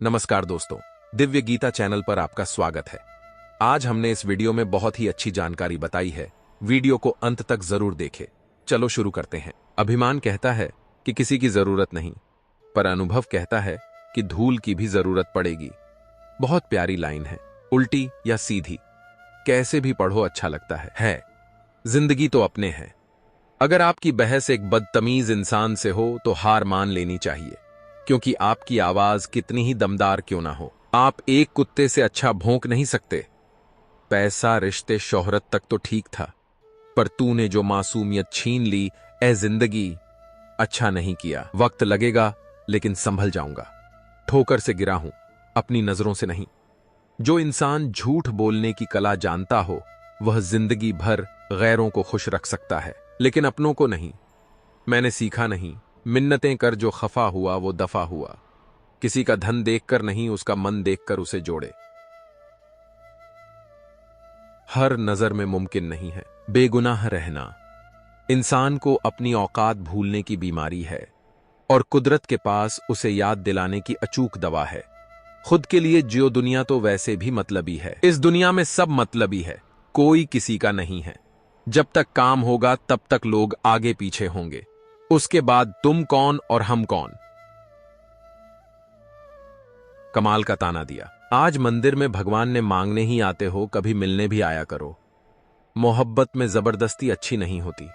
नमस्कार दोस्तों, दिव्य गीता चैनल पर आपका स्वागत है। आज हमने इस वीडियो में बहुत ही अच्छी जानकारी बताई है। वीडियो को अंत तक जरूर देखें। चलो शुरू करते हैं। अभिमान कहता है कि किसी की जरूरत नहीं, पर अनुभव कहता है कि धूल की भी जरूरत पड़ेगी। बहुत प्यारी लाइन है, उल्टी या सीधी कैसे भी पढ़ो अच्छा लगता है। जिंदगी तो अपने है। अगर आपकी बहस एक बदतमीज इंसान से हो तो हार मान लेनी चाहिए, क्योंकि आपकी आवाज कितनी ही दमदार क्यों ना हो, आप एक कुत्ते से अच्छा भौंक नहीं सकते। पैसा, रिश्ते, शोहरत तक तो ठीक था, पर तूने जो मासूमियत छीन ली, ए जिंदगी, अच्छा नहीं किया। वक्त लगेगा लेकिन संभल जाऊंगा। ठोकर से गिरा हूं, अपनी नजरों से नहीं। जो इंसान झूठ बोलने की कला जानता हो, वह जिंदगी भर गैरों को खुश रख सकता है, लेकिन अपनों को नहीं। मैंने सीखा नहीं, मिन्नतें कर जो खफा हुआ वो दफा हुआ। किसी का धन देखकर नहीं, उसका मन देखकर उसे जोड़े। हर नजर में मुमकिन नहीं है बेगुनाह रहना। इंसान को अपनी औकात भूलने की बीमारी है, और कुदरत के पास उसे याद दिलाने की अचूक दवा है। खुद के लिए जियो दुनिया तो वैसे भी मतलबी है। इस दुनिया में सब मतलबी है, कोई किसी का नहीं है। जब तक काम होगा तब तक लोग आगे पीछे होंगे, उसके बाद तुम कौन और हम कौन। कमाल का ताना दिया। आज मंदिर में भगवान ने मांगने ही आते हो, कभी मिलने भी आया करो। मोहब्बत में जबरदस्ती अच्छी नहीं होती।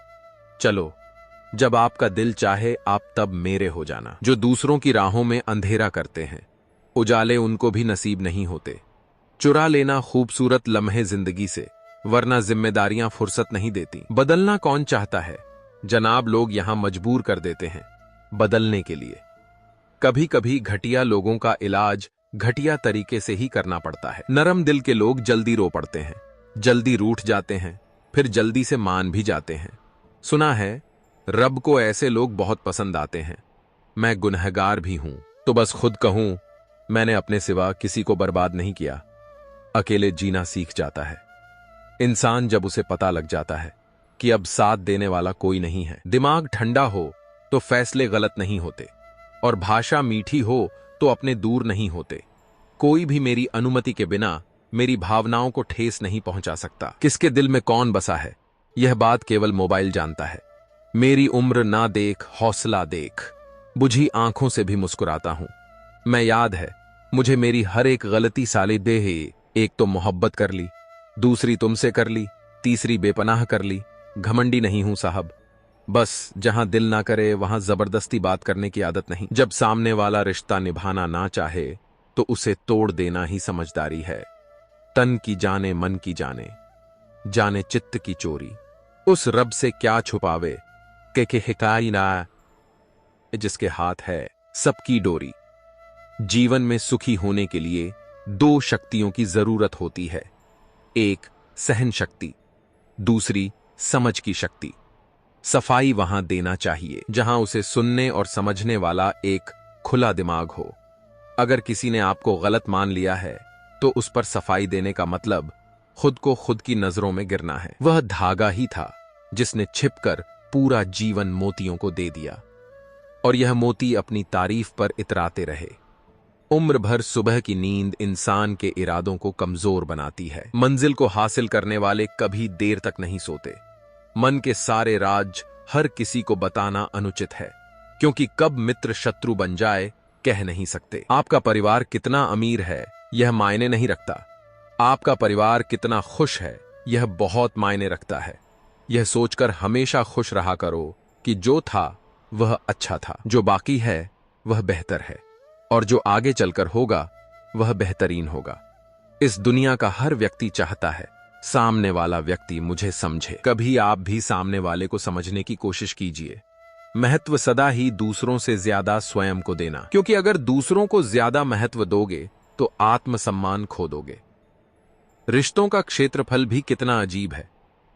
चलो, जब आपका दिल चाहे आप तब मेरे हो जाना। जो दूसरों की राहों में अंधेरा करते हैं, उजाले उनको भी नसीब नहीं होते। चुरा लेना खूबसूरत लम्हे जिंदगी से, वरना जिम्मेदारियां फुर्सत नहीं देती। बदलना कौन चाहता है जनाब, लोग यहां मजबूर कर देते हैं बदलने के लिए। कभी कभी घटिया लोगों का इलाज घटिया तरीके से ही करना पड़ता है। नरम दिल के लोग जल्दी रो पड़ते हैं, जल्दी रूठ जाते हैं, फिर जल्दी से मान भी जाते हैं। सुना है रब को ऐसे लोग बहुत पसंद आते हैं। मैं गुनहगार भी हूं, तो बस खुद कहूं, मैंने अपने सिवा किसी को बर्बाद नहीं किया। अकेले जीना सीख जाता है इंसान जब उसे पता लग जाता है कि अब साथ देने वाला कोई नहीं है। दिमाग ठंडा हो तो फैसले गलत नहीं होते, और भाषा मीठी हो तो अपने दूर नहीं होते। कोई भी मेरी अनुमति के बिना मेरी भावनाओं को ठेस नहीं पहुंचा सकता। किसके दिल में कौन बसा है, यह बात केवल मोबाइल जानता है। मेरी उम्र ना देख, हौसला देख। बुझी आंखों से भी मुस्कुराता हूं मैं। याद है मुझे मेरी हर एक गलती साले दे है। एक तो मोहब्बत कर ली, दूसरी तुमसे कर ली, तीसरी बेपनाह कर ली। घमंडी नहीं हूं साहब, बस जहां दिल ना करे वहां जबरदस्ती बात करने की आदत नहीं। जब सामने वाला रिश्ता निभाना ना चाहे तो उसे तोड़ देना ही समझदारी है। तन की जाने मन की जाने, जाने चित्त की चोरी। उस रब से क्या छुपावे के हिकाई ना, जिसके हाथ है सबकी डोरी। जीवन में सुखी होने के लिए दो शक्तियों की जरूरत होती है, एक सहन शक्ति, दूसरी समझ की शक्ति। सफाई वहां देना चाहिए जहां उसे सुनने और समझने वाला एक खुला दिमाग हो। अगर किसी ने आपको गलत मान लिया है तो उस पर सफाई देने का मतलब खुद को खुद की नजरों में गिरना है। वह धागा ही था जिसने छिपकर पूरा जीवन मोतियों को दे दिया, और यह मोती अपनी तारीफ पर इतराते रहे। उम्र भर सुबह की नींद इंसान के इरादों को कमजोर बनाती है। मंजिल को हासिल करने वाले कभी देर तक नहीं सोते। मन के सारे राज हर किसी को बताना अनुचित है, क्योंकि कब मित्र शत्रु बन जाए कह नहीं सकते। आपका परिवार कितना अमीर है यह मायने नहीं रखता, आपका परिवार कितना खुश है यह बहुत मायने रखता है। यह सोचकर हमेशा खुश रहा करो कि जो था वह अच्छा था, जो बाकी है वह बेहतर है, और जो आगे चलकर होगा वह बेहतरीन होगा। इस दुनिया का हर व्यक्ति चाहता है सामने वाला व्यक्ति मुझे समझे। कभी आप भी सामने वाले को समझने की कोशिश कीजिए। महत्व सदा ही दूसरों से ज्यादा स्वयं को देना, क्योंकि अगर दूसरों को ज्यादा महत्व दोगे तो आत्मसम्मान खो दोगे। रिश्तों का क्षेत्रफल भी कितना अजीब है।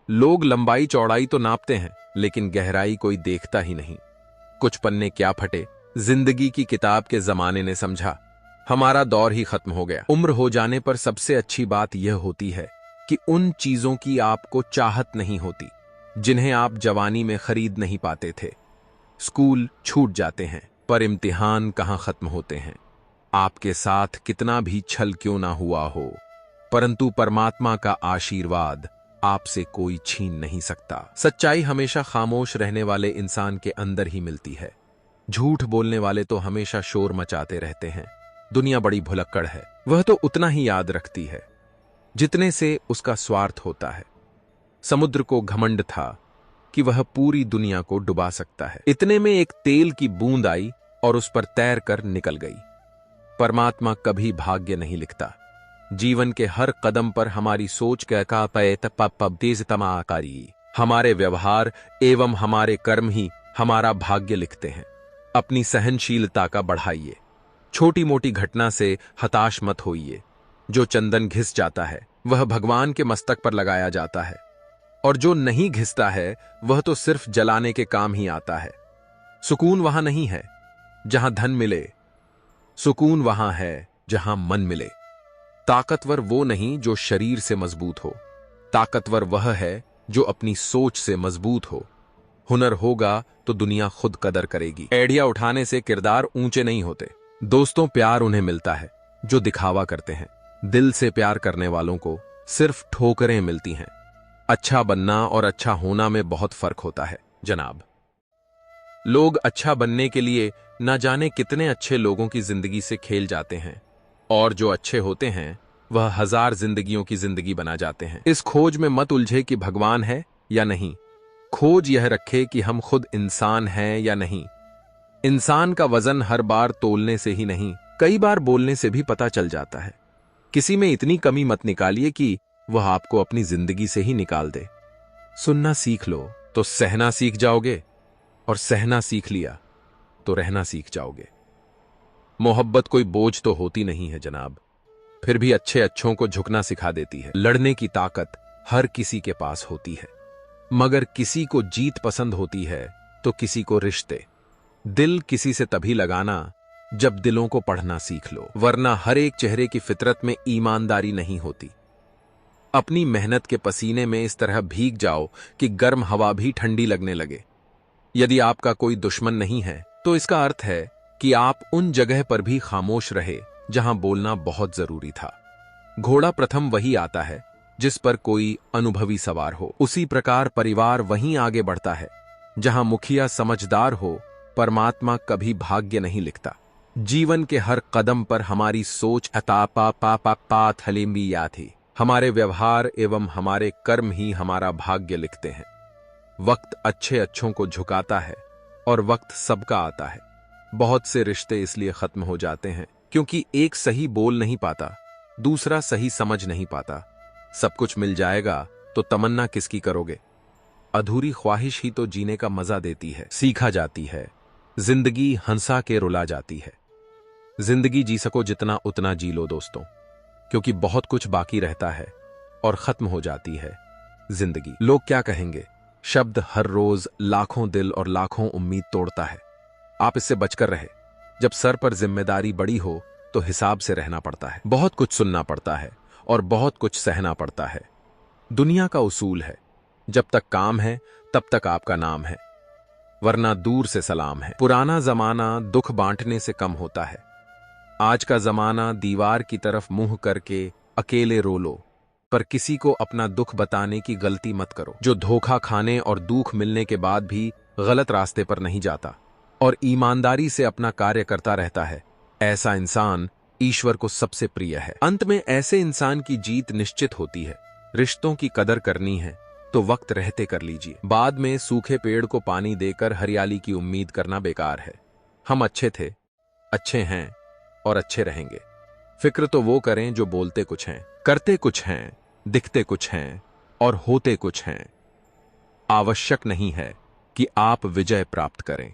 लोग लंबाई चौड़ाई तो नापते हैं, लेकिन गहराई कोई देखता ही नहीं। कुछ पन्ने क्या फटे, जिंदगी की किताब के जमाने ने समझा हमारा दौर ही खत्म हो गया। उम्र हो जाने पर सबसे अच्छी बात यह होती है कि उन चीजों की आपको चाहत नहीं होती जिन्हें आप जवानी में खरीद नहीं पाते थे। स्कूल छूट जाते हैं, पर इम्तिहान कहां खत्म होते हैं। आपके साथ कितना भी छल क्यों ना हुआ हो, परंतु परमात्मा का आशीर्वाद आपसे कोई छीन नहीं सकता। सच्चाई हमेशा खामोश रहने वाले इंसान के अंदर ही मिलती है। झूठ बोलने वाले तो हमेशा शोर मचाते रहते हैं। दुनिया बड़ी भुलक्कड़ है, वह तो उतना ही याद रखती है जितने से उसका स्वार्थ होता है। समुद्र को घमंड था कि वह पूरी दुनिया को डुबा सकता है। इतने में एक तेल की बूंद आई और उस पर तैर कर निकल गई। परमात्मा कभी भाग्य नहीं लिखता। जीवन के हर कदम पर हमारी सोच तेज हमारे व्यवहार एवं हमारे कर्म ही हमारा भाग्य लिखते हैं। अपनी सहनशीलता का बढ़ाइए। छोटी मोटी घटना से हताश मत होइए। जो चंदन घिस जाता है वह भगवान के मस्तक पर लगाया जाता है, और जो नहीं घिसता है वह तो सिर्फ जलाने के काम ही आता है। सुकून वहां नहीं है जहां धन मिले, सुकून वहां है जहां मन मिले। ताकतवर वो नहीं जो शरीर से मजबूत हो, ताकतवर वह है जो अपनी सोच से मजबूत हो। हुनर होगा तो दुनिया खुद कदर करेगी। एड़िया उठाने से किरदार ऊंचे नहीं होते। दोस्तों, प्यार उन्हें मिलता है जो दिखावा करते हैं। दिल से प्यार करने वालों को सिर्फ ठोकरें मिलती हैं। अच्छा बनना और अच्छा होना में बहुत फर्क होता है जनाब। लोग अच्छा बनने के लिए न जाने कितने अच्छे लोगों की जिंदगी से खेल जाते हैं, और जो अच्छे होते हैं वह 1000 जिंदगियों की जिंदगी बना जाते हैं। इस खोज में मत उलझे कि भगवान है या नहीं। खोज यह रखे कि हम खुद इंसान हैं या नहीं। इंसान का वजन हर बार तोलने से ही नहीं, कई बार बोलने से भी पता चल जाता है। किसी में इतनी कमी मत निकालिए कि वह आपको अपनी जिंदगी से ही निकाल दे। सुनना सीख लो तो सहना सीख जाओगे, और सहना सीख लिया तो रहना सीख जाओगे। मोहब्बत कोई बोझ तो होती नहीं है जनाब, फिर भी अच्छे अच्छों को झुकना सिखा देती है। लड़ने की ताकत हर किसी के पास होती है, मगर किसी को जीत पसंद होती है तो किसी को रिश्ते। दिल किसी से तभी लगाना जब दिलों को पढ़ना सीख लो, वरना हर एक चेहरे की फितरत में ईमानदारी नहीं होती। अपनी मेहनत के पसीने में इस तरह भीग जाओ कि गर्म हवा भी ठंडी लगने लगे। यदि आपका कोई दुश्मन नहीं है तो इसका अर्थ है कि आप उन जगह पर भी खामोश रहे जहां बोलना बहुत जरूरी था। घोड़ा प्रथम वही आता है जिस पर कोई अनुभवी सवार हो। उसी प्रकार परिवार वहीं आगे बढ़ता है जहां मुखिया समझदार हो। परमात्मा कभी भाग्य नहीं लिखता। जीवन के हर कदम पर हमारी सोच थी। हमारे व्यवहार एवं हमारे कर्म ही हमारा भाग्य लिखते हैं। वक्त अच्छे अच्छों को झुकाता है और वक्त सबका आता है। बहुत से रिश्ते इसलिए खत्म हो जाते हैं क्योंकि एक सही बोल नहीं पाता, दूसरा सही समझ नहीं पाता। सब कुछ मिल जाएगा तो तमन्ना किसकी करोगे। अधूरी ख्वाहिश ही तो जीने का मजा देती है, सीखा जाती है। जिंदगी हंसा के रुला जाती है। जिंदगी जी सको जितना उतना जी लो दोस्तों, क्योंकि बहुत कुछ बाकी रहता है और खत्म हो जाती है जिंदगी। लोग क्या कहेंगे शब्द हर रोज लाखों दिल और लाखों उम्मीद तोड़ता है। आप इससे बचकर रहे। जब सर पर जिम्मेदारी बड़ी हो तो हिसाब से रहना पड़ता है। बहुत कुछ सुनना पड़ता है और बहुत कुछ सहना पड़ता है। दुनिया का उसूल है, जब तक काम है तब तक आपका नाम है, वरना दूर से सलाम है। पुराना जमाना दुख बांटने से कम होता है। आज का जमाना दीवार की तरफ मुंह करके अकेले रो लो, पर किसी को अपना दुख बताने की गलती मत करो। जो धोखा खाने और दुख मिलने के बाद भी गलत रास्ते पर नहीं जाता और ईमानदारी से अपना कार्य करता रहता है, ऐसा इंसान ईश्वर को सबसे प्रिय है। अंत में ऐसे इंसान की जीत निश्चित होती है। रिश्तों की कदर करनी है तो वक्त रहते कर लीजिए। बाद में सूखे पेड़ को पानी देकर हरियाली की उम्मीद करना बेकार है। हम अच्छे थे, अच्छे हैं और अच्छे रहेंगे। फिक्र तो वो करें जो बोलते कुछ हैं, करते कुछ हैं, दिखते कुछ हैं और होते कुछ हैं। आवश्यक नहीं है कि आप विजय प्राप्त करें,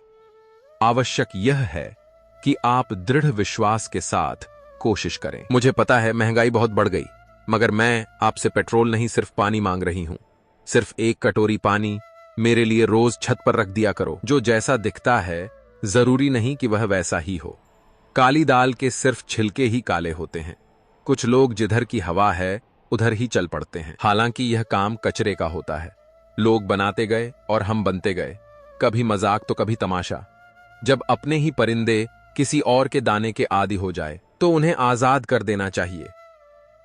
आवश्यक यह है कि आप दृढ़ विश्वास के साथ कोशिश करें। मुझे पता है महंगाई बहुत बढ़ गई, मगर मैं आपसे पेट्रोल नहीं सिर्फ पानी मांग रही हूं। सिर्फ एक कटोरी पानी मेरे लिए रोज छत पर रख दिया करो। जो जैसा दिखता है जरूरी नहीं कि वह वैसा ही हो। काली दाल के सिर्फ छिलके ही काले होते हैं। कुछ लोग जिधर की हवा है उधर ही चल पड़ते हैं, हालांकि यह काम कचरे का होता है। लोग बनाते गए और हम बनते गए, कभी मजाक तो कभी तमाशा। जब अपने ही परिंदे किसी और के दाने के आदी हो जाए तो उन्हें आजाद कर देना चाहिए।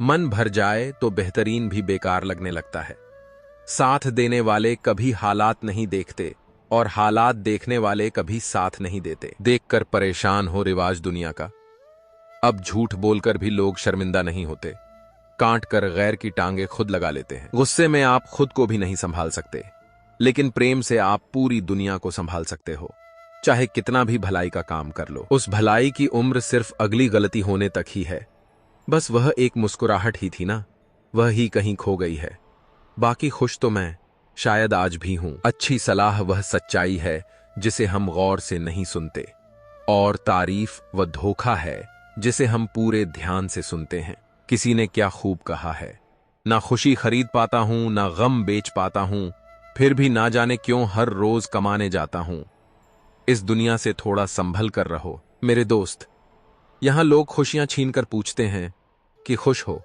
मन भर जाए तो बेहतरीन भी बेकार लगने लगता है। साथ देने वाले कभी हालात नहीं देखते और हालात देखने वाले कभी साथ नहीं देते। देखकर परेशान हो रिवाज दुनिया का। अब झूठ बोलकर भी लोग शर्मिंदा नहीं होते। काट कर गैर की टांगे खुद लगा लेते हैं। गुस्से में आप खुद को भी नहीं संभाल सकते, लेकिन प्रेम से आप पूरी दुनिया को संभाल सकते हो। चाहे कितना भी भलाई का काम कर लो, उस भलाई की उम्र सिर्फ अगली गलती होने तक ही है। बस वह एक मुस्कुराहट ही थी ना, वह ही कहीं खो गई है। बाकी खुश तो मैं शायद आज भी हूं। अच्छी सलाह वह सच्चाई है जिसे हम गौर से नहीं सुनते, और तारीफ वह धोखा है जिसे हम पूरे ध्यान से सुनते हैं। किसी ने क्या खूब कहा है, ना खुशी खरीद पाता हूं ना गम बेच पाता हूं, फिर भी ना जाने क्यों हर रोज कमाने जाता हूं। इस दुनिया से थोड़ा संभल कर रहो मेरे दोस्त। यहां लोग खुशियां छीनकर पूछते हैं कि खुश हो।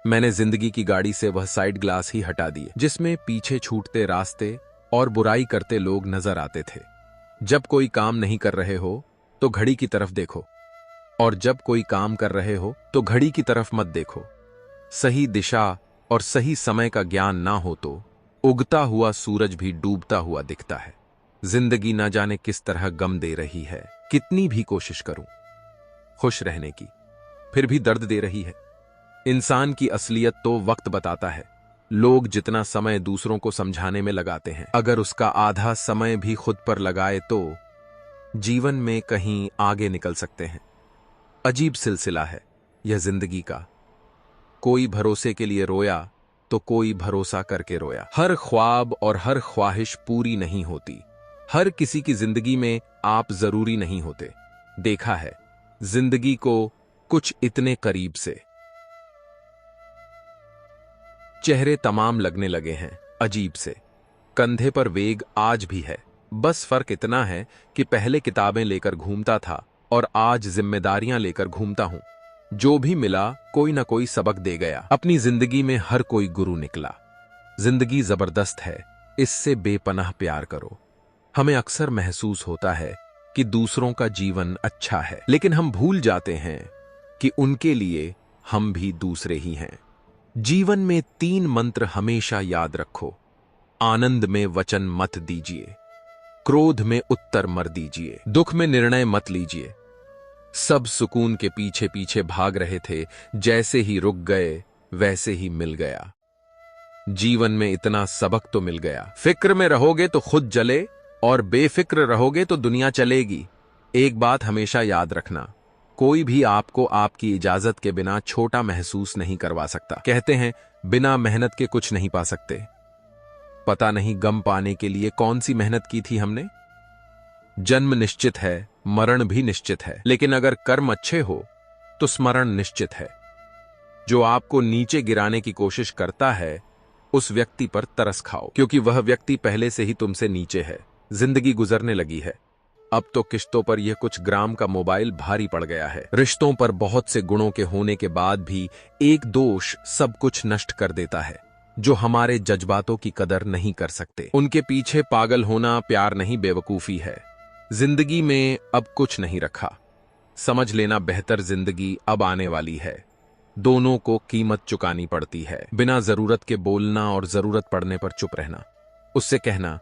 मैंने जिंदगी की गाड़ी से वह साइड ग्लास ही हटा दिए जिसमें पीछे छूटते रास्ते और बुराई करते लोग नजर आते थे। जब कोई काम नहीं कर रहे हो तो घड़ी की तरफ देखो, और जब कोई काम कर रहे हो तो घड़ी की तरफ मत देखो। सही दिशा और सही समय का ज्ञान ना हो तो उगता हुआ सूरज भी डूबता हुआ दिखता है। जिंदगी ना जाने किस तरह गम दे रही है। कितनी भी कोशिश करूं खुश रहने की, फिर भी दर्द दे रही है। इंसान की असलियत तो वक्त बताता है। लोग जितना समय दूसरों को समझाने में लगाते हैं, अगर उसका आधा समय भी खुद पर लगाए तो जीवन में कहीं आगे निकल सकते हैं। अजीब सिलसिला है यह जिंदगी का। कोई भरोसे के लिए रोया तो कोई भरोसा करके रोया। हर ख्वाब और हर ख्वाहिश पूरी नहीं होती। हर किसी की जिंदगी में आप जरूरी नहीं होते। देखा है जिंदगी को कुछ इतने करीब से। चेहरे तमाम लगने लगे हैं अजीब से। कंधे पर वेग आज भी है, बस फर्क इतना है कि पहले किताबें लेकर घूमता था और आज जिम्मेदारियां लेकर घूमता हूं। जो भी मिला कोई ना कोई सबक दे गया। अपनी जिंदगी में हर कोई गुरु निकला। जिंदगी जबरदस्त है, इससे बेपनाह प्यार करो। हमें अक्सर महसूस होता है कि दूसरों का जीवन अच्छा है, लेकिन हम भूल जाते हैं कि उनके लिए हम भी दूसरे ही हैं। जीवन में 3 मंत्र हमेशा याद रखो। आनंद में वचन मत दीजिए, क्रोध में उत्तर मत दीजिए, दुख में निर्णय मत लीजिए। सब सुकून के पीछे पीछे भाग रहे थे, जैसे ही रुक गए वैसे ही मिल गया। जीवन में इतना सबक तो मिल गया। फिक्र में रहोगे तो खुद जले और बेफिक्र रहोगे तो दुनिया चलेगी। एक बात हमेशा याद रखना, कोई भी आपको आपकी इजाजत के बिना छोटा महसूस नहीं करवा सकता। कहते हैं बिना मेहनत के कुछ नहीं पा सकते। पता नहीं गम पाने के लिए कौन सी मेहनत की थी हमने। जन्म निश्चित है, मरण भी निश्चित है, लेकिन अगर कर्म अच्छे हो तो स्मरण निश्चित है। जो आपको नीचे गिराने की कोशिश करता है उस व्यक्ति पर तरस खाओ, क्योंकि वह व्यक्ति पहले से ही तुमसे नीचे है। जिंदगी गुजरने लगी है। अब तो किश्तों पर यह कुछ ग्राम का मोबाइल भारी पड़ गया है। रिश्तों पर बहुत से गुणों के होने के बाद भी एक दोष सब कुछ नष्ट कर देता है। जो हमारे जज्बातों की कदर नहीं कर सकते, उनके पीछे पागल होना प्यार नहीं बेवकूफी है। जिंदगी में अब कुछ नहीं रखा, समझ लेना बेहतर जिंदगी अब आने वाली है। दोनों को कीमत चुकानी पड़ती है। बिना जरूरत के बोलना और जरूरत पड़ने पर चुप रहना। उससे कहना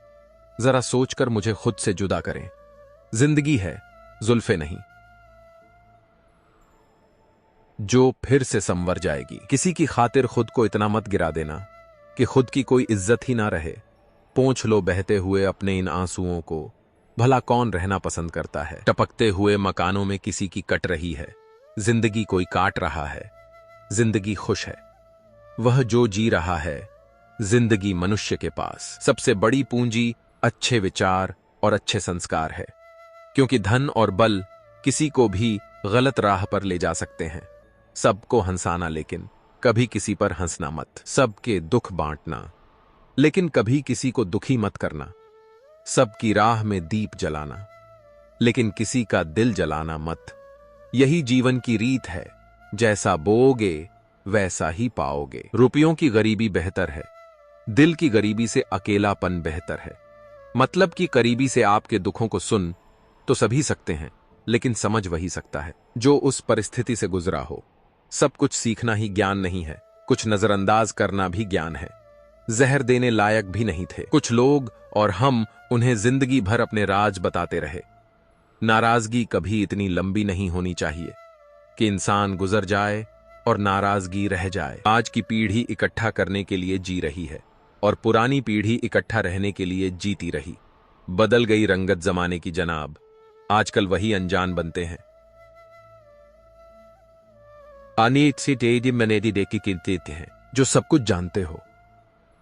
जरा सोचकर मुझे खुद से जुदा करें। जिंदगी है, जुल्फे नहीं, जो फिर से संवर जाएगी। किसी की खातिर खुद को इतना मत गिरा देना कि खुद की कोई इज्जत ही ना रहे। पोंछ लो बहते हुए अपने इन आंसुओं को। भला कौन रहना पसंद करता है। टपकते हुए मकानों में किसी की कट रही है। जिंदगी कोई काट रहा है। जिंदगी खुश है वह जो जी रहा है। जिंदगी मनुष्य के पास सबसे बड़ी पूंजी अच्छे विचार और अच्छे संस्कार है, क्योंकि धन और बल किसी को भी गलत राह पर ले जा सकते हैं। सबको हंसाना, लेकिन कभी किसी पर हंसना मत। सबके दुख बांटना, लेकिन कभी किसी को दुखी मत करना। सबकी राह में दीप जलाना, लेकिन किसी का दिल जलाना मत। यही जीवन की रीत है, जैसा बोओगे वैसा ही पाओगे। रुपयों की गरीबी बेहतर है, दिल की गरीबी से अकेलापन बेहतर है। मतलब की करीबी से आपके दुखों को सुन तो सभी सकते हैं, लेकिन समझ वही सकता है जो उस परिस्थिति से गुजरा हो। सब कुछ सीखना ही ज्ञान नहीं है, कुछ नजरअंदाज करना भी ज्ञान है। जहर देने लायक भी नहीं थे कुछ लोग, और हम उन्हें जिंदगी भर अपने राज बताते रहे। नाराजगी कभी इतनी लंबी नहीं होनी चाहिए कि इंसान गुजर जाए और नाराजगी रह जाए। आज की पीढ़ी इकट्ठा करने के लिए जी रही है और पुरानी पीढ़ी इकट्ठा रहने के लिए जीती रही। बदल गई रंगत जमाने की जनाब, आजकल वही अनजान बनते हैं। हैं जो सब कुछ जानते हो,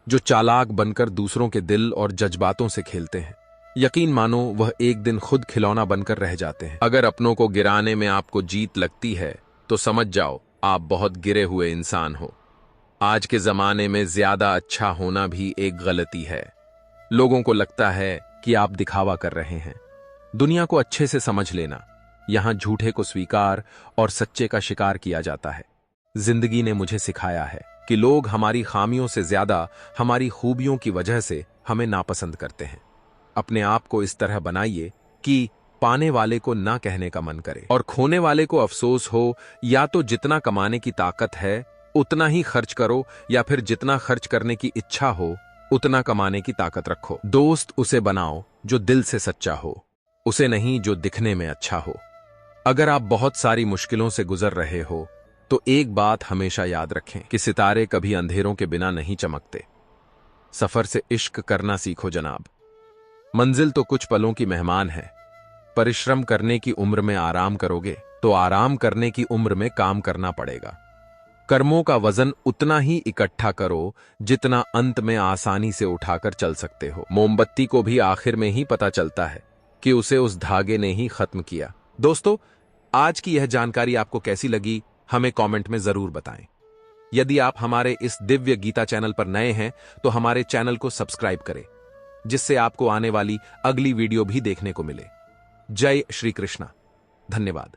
जो चालाक बनकर दूसरों के दिल और जज्बातों से खेलते हैं। यकीन मानो वह एक दिन खुद खिलौना बनकर रह जाते हैं। अगर अपनों को गिराने में आपको जीत लगती है तो समझ जाओ आप बहुत गिरे हुए इंसान हो। आज के जमाने में ज्यादा अच्छा होना भी एक गलती है। लोगों को लगता है कि आप दिखावा कर रहे हैं। दुनिया को अच्छे से समझ लेना, यहां झूठे को स्वीकार और सच्चे का शिकार किया जाता है। जिंदगी ने मुझे सिखाया है कि लोग हमारी खामियों से ज्यादा हमारी खूबियों की वजह से हमें नापसंद करते हैं। अपने आप को इस तरह बनाइए कि पाने वाले को ना कहने का मन करे और खोने वाले को अफसोस हो। या तो जितना कमाने की ताकत है उतना ही खर्च करो, या फिर जितना खर्च करने की इच्छा हो उतना कमाने की ताकत रखो। दोस्त उसे बनाओ जो दिल से सच्चा हो, उसे नहीं जो दिखने में अच्छा हो। अगर आप बहुत सारी मुश्किलों से गुजर रहे हो तो एक बात हमेशा याद रखें कि सितारे कभी अंधेरों के बिना नहीं चमकते। सफर से इश्क करना सीखो जनाब। मंजिल तो कुछ पलों की मेहमान है। परिश्रम करने की उम्र में आराम करोगे तो आराम करने की उम्र में काम करना पड़ेगा। कर्मों का वजन उतना ही इकट्ठा करो जितना अंत में आसानी से उठाकर चल सकते हो। मोमबत्ती को भी आखिर में ही पता चलता है कि उसे उस धागे ने ही खत्म किया। दोस्तों, आज की यह जानकारी आपको कैसी लगी हमें कमेंट में जरूर बताएं। यदि आप हमारे इस दिव्य गीता चैनल पर नए हैं तो हमारे चैनल को सब्सक्राइब करें, जिससे आपको आने वाली अगली वीडियो भी देखने को मिले। जय श्री कृष्णा। धन्यवाद।